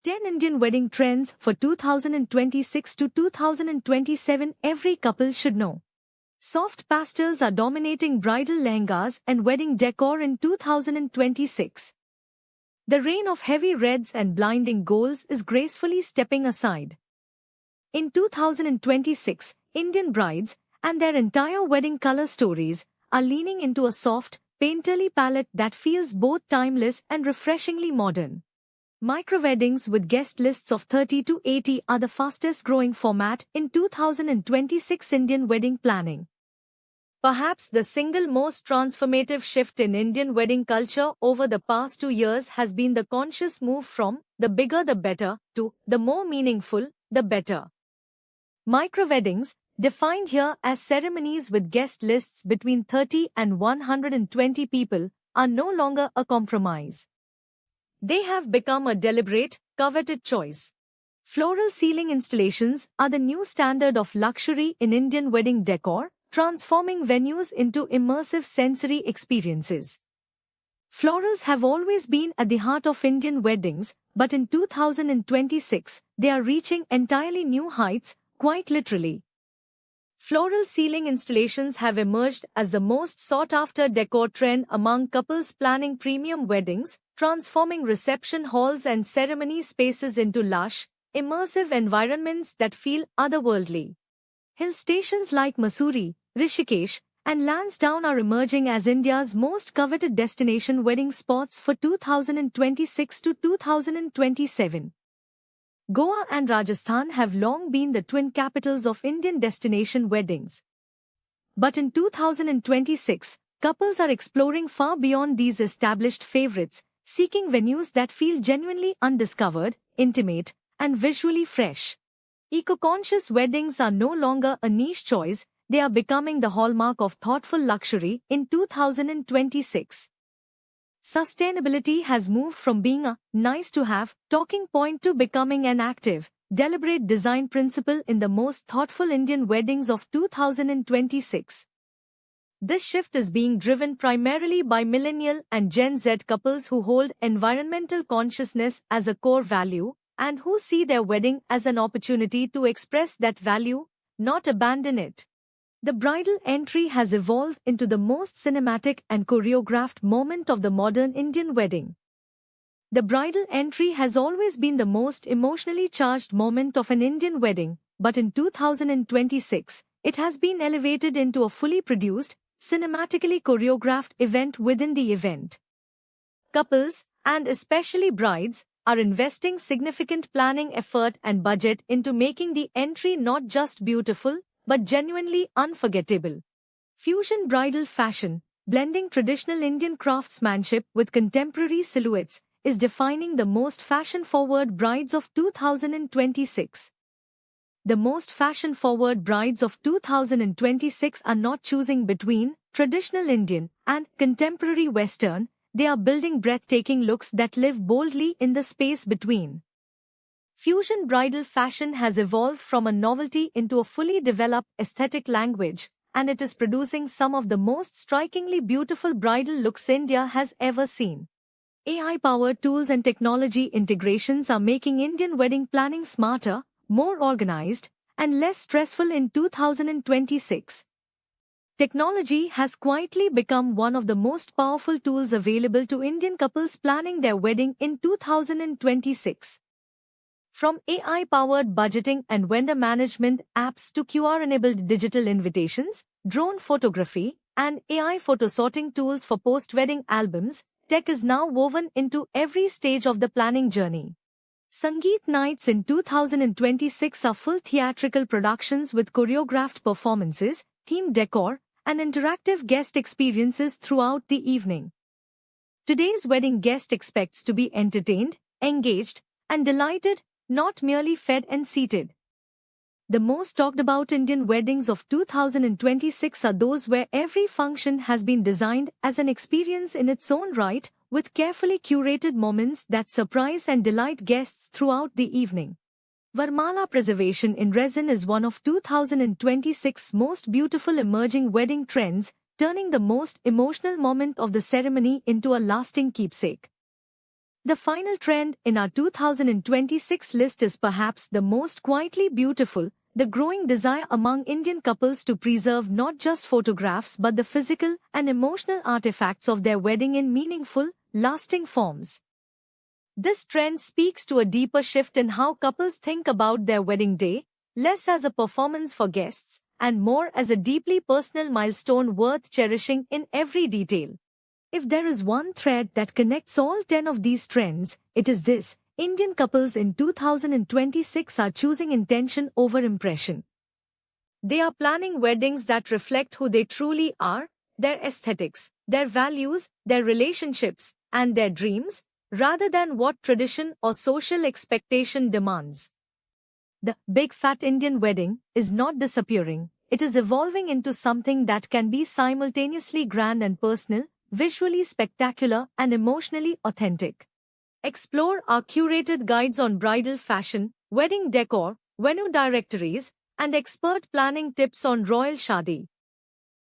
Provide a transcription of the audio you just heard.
10 Indian wedding trends for 2026 to 2027 every couple should know. Soft pastels are dominating bridal lehengas and wedding decor in 2026. The reign of heavy reds and blinding golds is gracefully stepping aside. In 2026, Indian brides and their entire wedding color stories are leaning into a soft, painterly palette that feels both timeless and refreshingly modern. Micro-weddings with guest lists of 30 to 80 are the fastest growing format in 2026 Indian wedding planning. Perhaps the single most transformative shift in Indian wedding culture over the past 2 years has been the conscious move from the bigger the better to the more meaningful the better. Micro-weddings, defined here as ceremonies with guest lists between 30 and 120 people, are no longer a compromise. They have become a deliberate, coveted choice. Floral ceiling installations are the new standard of luxury in Indian wedding decor, transforming venues into immersive sensory experiences. Florals have always been at the heart of Indian weddings, but in 2026, they are reaching entirely new heights, quite literally. Floral ceiling installations have emerged as the most sought-after decor trend among couples planning premium weddings, transforming reception halls and ceremony spaces into lush, immersive environments that feel otherworldly. Hill stations like Mussoorie, Rishikesh, and Lansdowne are emerging as India's most coveted destination wedding spots for 2026 to 2027. Goa and Rajasthan have long been the twin capitals of Indian destination weddings. But in 2026, couples are exploring far beyond these established favorites, seeking venues that feel genuinely undiscovered, intimate, and visually fresh. Eco-conscious weddings are no longer a niche choice, they are becoming the hallmark of thoughtful luxury in 2026. Sustainability has moved from being a nice-to-have talking point to becoming an active, deliberate design principle in the most thoughtful Indian weddings of 2026. This shift is being driven primarily by millennial and Gen Z couples who hold environmental consciousness as a core value and who see their wedding as an opportunity to express that value, not abandon it. The bridal entry has evolved into the most cinematic and choreographed moment of the modern Indian wedding. The bridal entry has always been the most emotionally charged moment of an Indian wedding, but in 2026, it has been elevated into a fully produced, cinematically choreographed event within the event. Couples, and especially brides, are investing significant planning effort and budget into making the entry not just beautiful, but genuinely unforgettable. Fusion bridal fashion, blending traditional Indian craftsmanship with contemporary silhouettes, is defining the most fashion-forward brides of 2026. The most fashion-forward brides of 2026 are not choosing between traditional Indian and contemporary Western, they are building breathtaking looks that live boldly in the space between. Fusion bridal fashion has evolved from a novelty into a fully developed aesthetic language, and it is producing some of the most strikingly beautiful bridal looks India has ever seen. AI-powered tools and technology integrations are making Indian wedding planning smarter, more organized, and less stressful in 2026. Technology has quietly become one of the most powerful tools available to Indian couples planning their wedding in 2026. From AI-powered budgeting and vendor management apps to QR-enabled digital invitations, drone photography, and AI photo sorting tools for post-wedding albums, tech is now woven into every stage of the planning journey. Sangeet nights in 2026 are full theatrical productions with choreographed performances, themed decor, and interactive guest experiences throughout the evening. Today's wedding guest expects to be entertained, engaged, and delighted, not merely fed and seated. The most talked about Indian weddings of 2026 are those where every function has been designed as an experience in its own right, with carefully curated moments that surprise and delight guests throughout the evening. Varmala preservation in resin is one of 2026's most beautiful emerging wedding trends, turning the most emotional moment of the ceremony into a lasting keepsake. The final trend in our 2026 list is perhaps the most quietly beautiful, the growing desire among Indian couples to preserve not just photographs but the physical and emotional artifacts of their wedding in meaningful, lasting forms. This trend speaks to a deeper shift in how couples think about their wedding day, less as a performance for guests, and more as a deeply personal milestone worth cherishing in every detail. If there is one thread that connects all 10 of these trends, it is this: Indian couples in 2026 are choosing intention over impression. They are planning weddings that reflect who they truly are, their aesthetics, their values, their relationships, and their dreams, rather than what tradition or social expectation demands. The big fat Indian wedding is not disappearing, it is evolving into something that can be simultaneously grand and personal, visually spectacular and emotionally authentic. Explore our curated guides on bridal fashion, wedding decor, venue directories, and expert planning tips on Royal Shadi.